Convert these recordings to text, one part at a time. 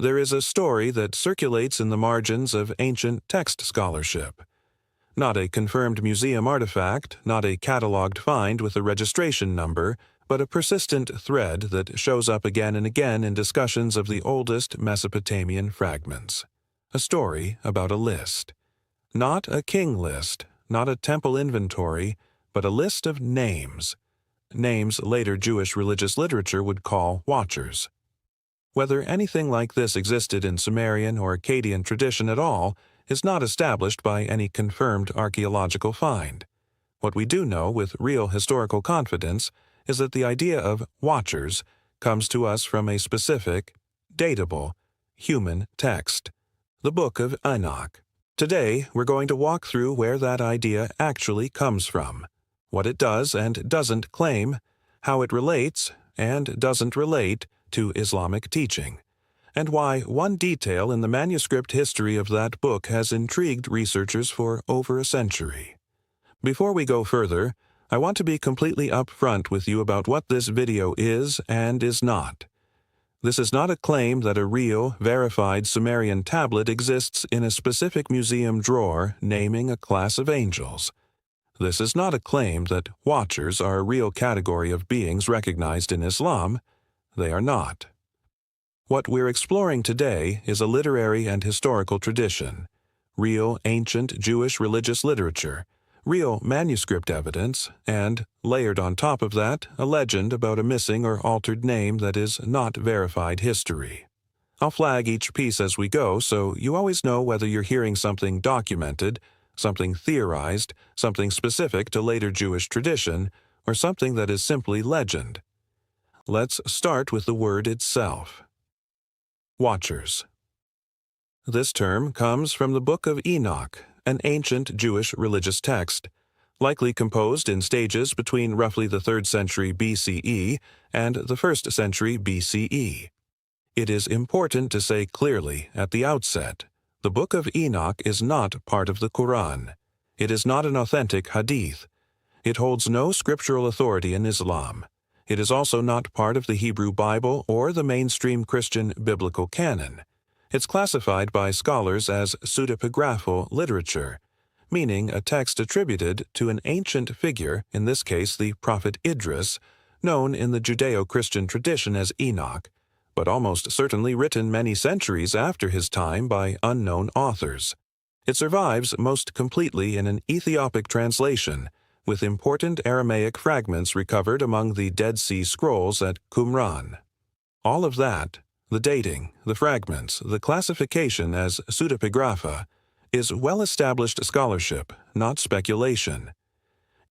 there is a story that circulates in the margins of ancient text scholarship. Not a confirmed museum artifact, not a catalogued find with a registration number, but a persistent thread that shows up again and again in discussions of the oldest Mesopotamian fragments. A story about a list. Not a king list, not a temple inventory, but a list of names. Names later Jewish religious literature would call watchers. Whether anything like this existed in Sumerian or Akkadian tradition at all is not established by any confirmed archaeological find. What we do know with real historical confidence is that the idea of watchers comes to us from a specific, datable, human text, the Book of Enoch. Today, we're going to walk through where that idea actually comes from, what it does and doesn't claim, how it relates and doesn't relate to Islamic teaching, and why one detail in the manuscript history of that book has intrigued researchers for over a century. Before we go further, I want to be completely upfront with you about what this video is and is not. This is not a claim that a real, verified Sumerian tablet exists in a specific museum drawer naming a class of angels. This is not a claim that watchers are a real category of beings recognized in Islam. They are not. What we're exploring today is a literary and historical tradition, real ancient Jewish religious literature, real manuscript evidence, and, layered on top of that, a legend about a missing or altered name that is not verified history. I'll flag each piece as we go so you always know whether you're hearing something documented, something theorized, something specific to later Jewish tradition, or something that is simply legend. Let's start with the word itself. Watchers. This term comes from the Book of Enoch, an ancient Jewish religious text, likely composed in stages between roughly the 3rd century BCE and the 1st century BCE. It is important to say clearly at the outset, the Book of Enoch is not part of the Quran. It is not an authentic hadith. It holds no scriptural authority in Islam. It is also not part of the Hebrew Bible or the mainstream Christian biblical canon. It's classified by scholars as pseudepigraphal literature, meaning a text attributed to an ancient figure, in this case the prophet Idris, known in the Judeo-Christian tradition as Enoch, but almost certainly written many centuries after his time by unknown authors. It survives most completely in an Ethiopic translation, with important Aramaic fragments recovered among the Dead Sea Scrolls at Qumran. All of that, the dating, the fragments, the classification as pseudepigrapha, is well-established scholarship, not speculation.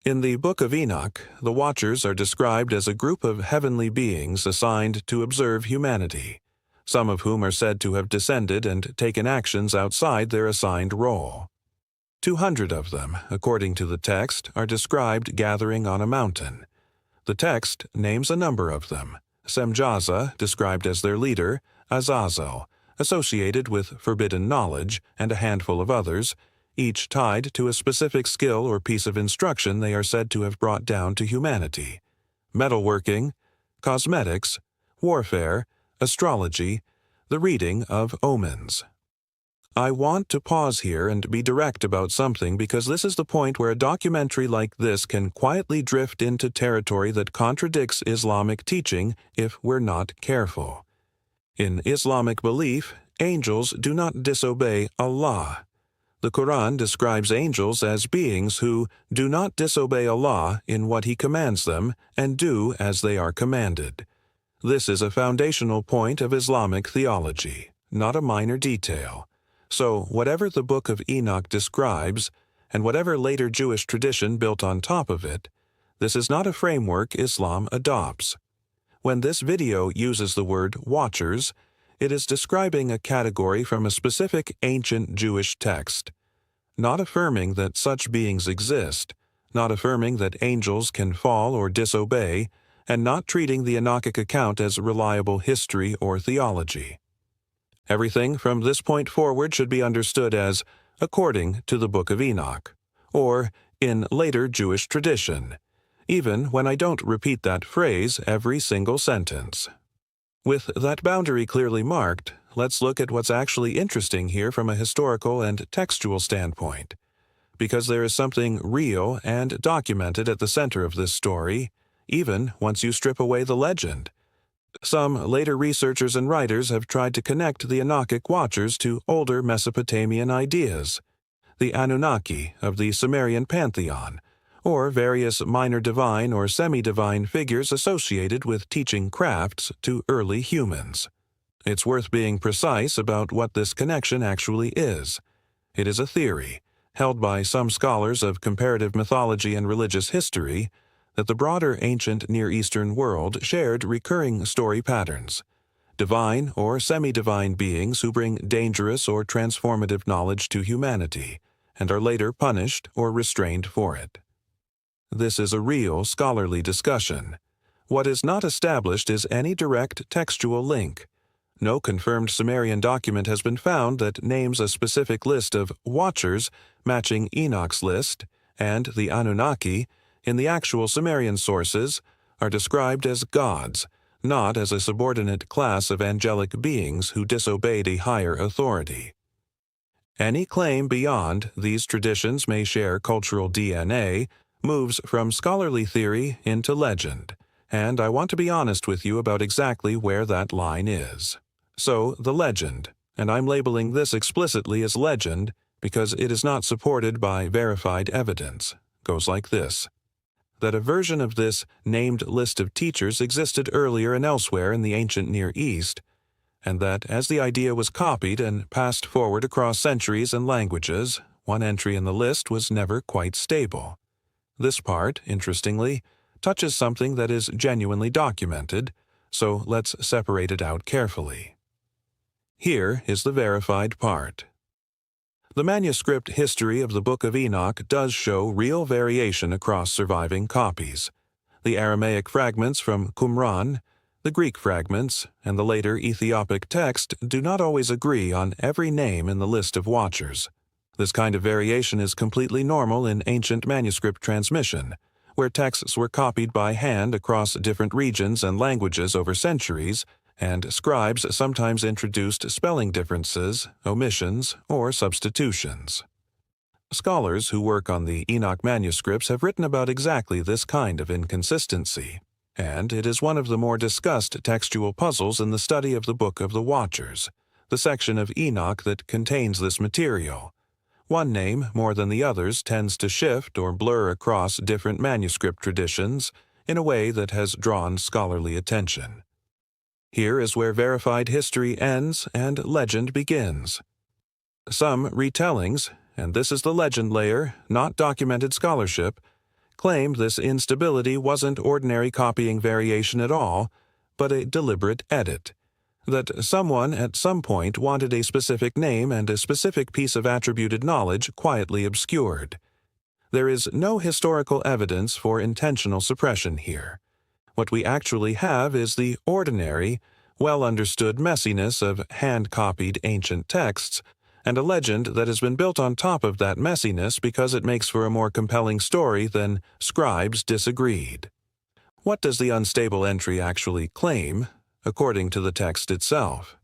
In the Book of Enoch, the Watchers are described as a group of heavenly beings assigned to observe humanity, some of whom are said to have descended and taken actions outside their assigned role. 200 of them, according to the text, are described gathering on a mountain. The text names a number of them. Semjaza, described as their leader, Azazel, associated with forbidden knowledge, and a handful of others, each tied to a specific skill or piece of instruction they are said to have brought down to humanity: metalworking, cosmetics, warfare, astrology, the reading of omens. I want to pause here and be direct about something because this is the point where a documentary like this can quietly drift into territory that contradicts Islamic teaching if we're not careful. In Islamic belief, angels do not disobey Allah. The Quran describes angels as beings who do not disobey Allah in what He commands them and do as they are commanded. This is a foundational point of Islamic theology, not a minor detail. So, whatever the Book of Enoch describes, and whatever later Jewish tradition built on top of it, this is not a framework Islam adopts. When this video uses the word watchers, it is describing a category from a specific ancient Jewish text, not affirming that such beings exist, not affirming that angels can fall or disobey, and not treating the Enochic account as reliable history or theology. Everything from this point forward should be understood as according to the Book of Enoch, or in later Jewish tradition, even when I don't repeat that phrase every single sentence. With that boundary clearly marked, let's look at what's actually interesting here from a historical and textual standpoint, because there is something real and documented at the center of this story, even once you strip away the legend. Some later researchers and writers have tried to connect the Enochic Watchers to older Mesopotamian ideas, the Anunnaki of the Sumerian pantheon, or various minor divine or semi-divine figures associated with teaching crafts to early humans. It's worth being precise about what this connection actually is. It is a theory, held by some scholars of comparative mythology and religious history, that the broader ancient Near Eastern world shared recurring story patterns, divine or semi-divine beings who bring dangerous or transformative knowledge to humanity, and are later punished or restrained for it. This is a real scholarly discussion. What is not established is any direct textual link. No confirmed Sumerian document has been found that names a specific list of watchers matching Enoch's list, and the Anunnaki, in the actual Sumerian sources, are described as gods, not as a subordinate class of angelic beings who disobeyed a higher authority. Any claim beyond these traditions may share cultural DNA, moves from scholarly theory into legend, and I want to be honest with you about exactly where that line is. So, the legend, and I'm labeling this explicitly as legend because it is not supported by verified evidence, goes like this: that a version of this named list of teachers existed earlier and elsewhere in the ancient Near East, and that as the idea was copied and passed forward across centuries and languages, one entry in the list was never quite stable. This part, interestingly, touches something that is genuinely documented, so let's separate it out carefully. Here is the verified part. The manuscript history of the Book of Enoch does show real variation across surviving copies. The Aramaic fragments from Qumran, the Greek fragments, and the later Ethiopic text do not always agree on every name in the list of watchers. This kind of variation is completely normal in ancient manuscript transmission, where texts were copied by hand across different regions and languages over centuries, and scribes sometimes introduced spelling differences, omissions, or substitutions. Scholars who work on the Enoch manuscripts have written about exactly this kind of inconsistency, and it is one of the more discussed textual puzzles in the study of the Book of the Watchers, the section of Enoch that contains this material. One name, more than the others, tends to shift or blur across different manuscript traditions in a way that has drawn scholarly attention. Here is where verified history ends and legend begins. Some retellings, and this is the legend layer, not documented scholarship, claim this instability wasn't ordinary copying variation at all, but a deliberate edit, that someone at some point wanted a specific name and a specific piece of attributed knowledge quietly obscured. There is no historical evidence for intentional suppression here. What we actually have is the ordinary, well-understood messiness of hand-copied ancient texts, and a legend that has been built on top of that messiness because it makes for a more compelling story than scribes disagreed. What does the unstable entry actually claim, according to the text itself?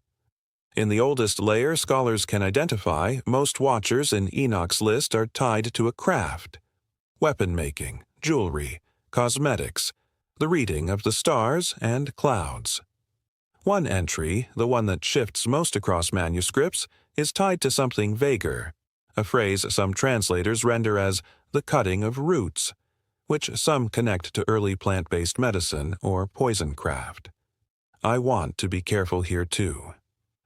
In the oldest layer scholars can identify, most watchers in Enoch's list are tied to a craft: weapon-making, jewelry, cosmetics, the reading of the stars and clouds. One entry, the one that shifts most across manuscripts, is tied to something vaguer, a phrase some translators render as the cutting of roots, which some connect to early plant-based medicine or poison craft. I want to be careful here too.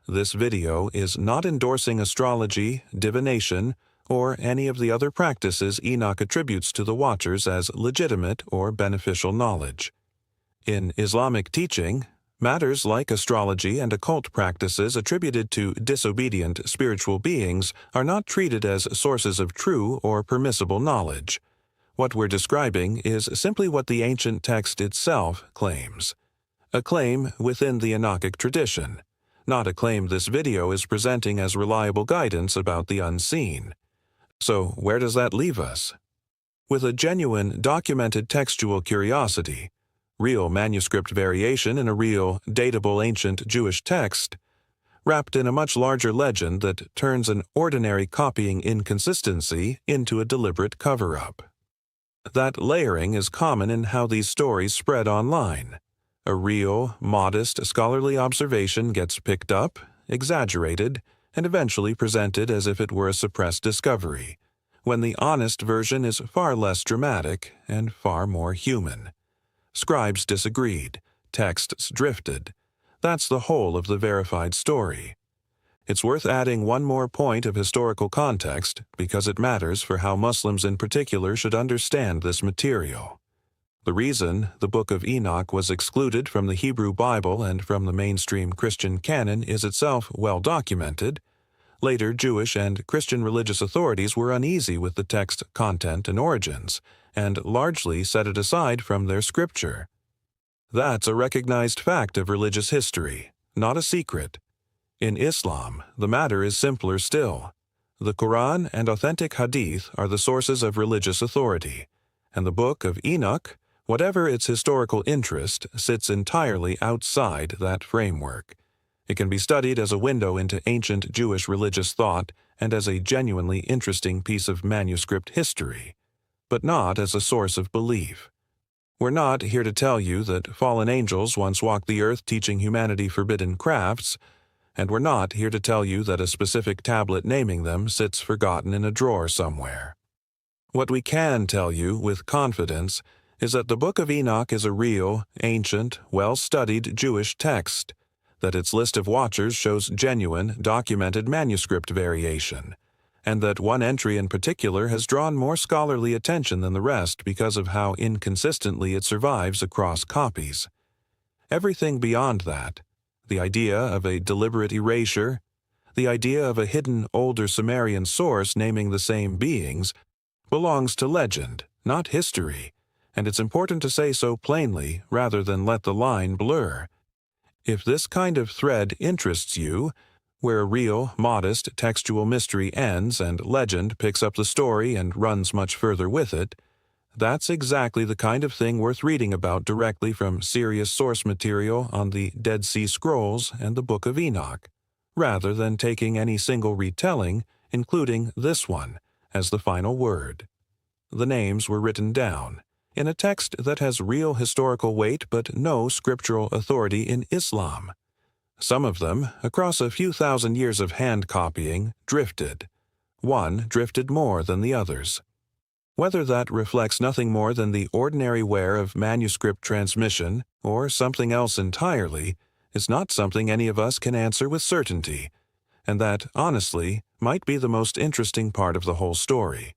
This video is not endorsing astrology, divination, or any of the other practices Enoch attributes to the Watchers as legitimate or beneficial knowledge. In Islamic teaching, matters like astrology and occult practices attributed to disobedient spiritual beings are not treated as sources of true or permissible knowledge. What we're describing is simply what the ancient text itself claims. A claim within the Enochic tradition, not a claim this video is presenting as reliable guidance about the unseen. So where does that leave us? With a genuine, documented textual curiosity, real manuscript variation in a real, datable ancient Jewish text, wrapped in a much larger legend that turns an ordinary copying inconsistency into a deliberate cover-up. That layering is common in how these stories spread online. A real, modest, scholarly observation gets picked up, exaggerated, and eventually presented as if it were a suppressed discovery, when the honest version is far less dramatic and far more human. Scribes disagreed, texts drifted. That's the whole of the verified story. It's worth adding one more point of historical context because it matters for how Muslims in particular should understand this material. The reason the Book of Enoch was excluded from the Hebrew Bible and from the mainstream Christian canon is itself well documented. Later, Jewish and Christian religious authorities were uneasy with the text's content and origins, and largely set it aside from their scripture. That's a recognized fact of religious history, not a secret. In Islam, the matter is simpler still. The Quran and authentic Hadith are the sources of religious authority, and the Book of Enoch, whatever its historical interest, sits entirely outside that framework. It can be studied as a window into ancient Jewish religious thought and as a genuinely interesting piece of manuscript history, but not as a source of belief. We're not here to tell you that fallen angels once walked the earth teaching humanity forbidden crafts, and we're not here to tell you that a specific tablet naming them sits forgotten in a drawer somewhere. What we can tell you with confidence is that the Book of Enoch is a real, ancient, well-studied Jewish text, that its list of watchers shows genuine, documented manuscript variation, and that one entry in particular has drawn more scholarly attention than the rest because of how inconsistently it survives across copies. Everything beyond that, the idea of a deliberate erasure, the idea of a hidden older Sumerian source naming the same beings, belongs to legend, not history, and it's important to say so plainly rather than let the line blur. If this kind of thread interests you, where a real, modest, textual mystery ends and legend picks up the story and runs much further with it, that's exactly the kind of thing worth reading about directly from serious source material on the Dead Sea Scrolls and the Book of Enoch, rather than taking any single retelling, including this one, as the final word. The names were written down, in a text that has real historical weight but no scriptural authority in Islam. Some of them, across a few thousand years of hand copying, drifted. One drifted more than the others. Whether that reflects nothing more than the ordinary wear of manuscript transmission or something else entirely is not something any of us can answer with certainty, and that, honestly, might be the most interesting part of the whole story.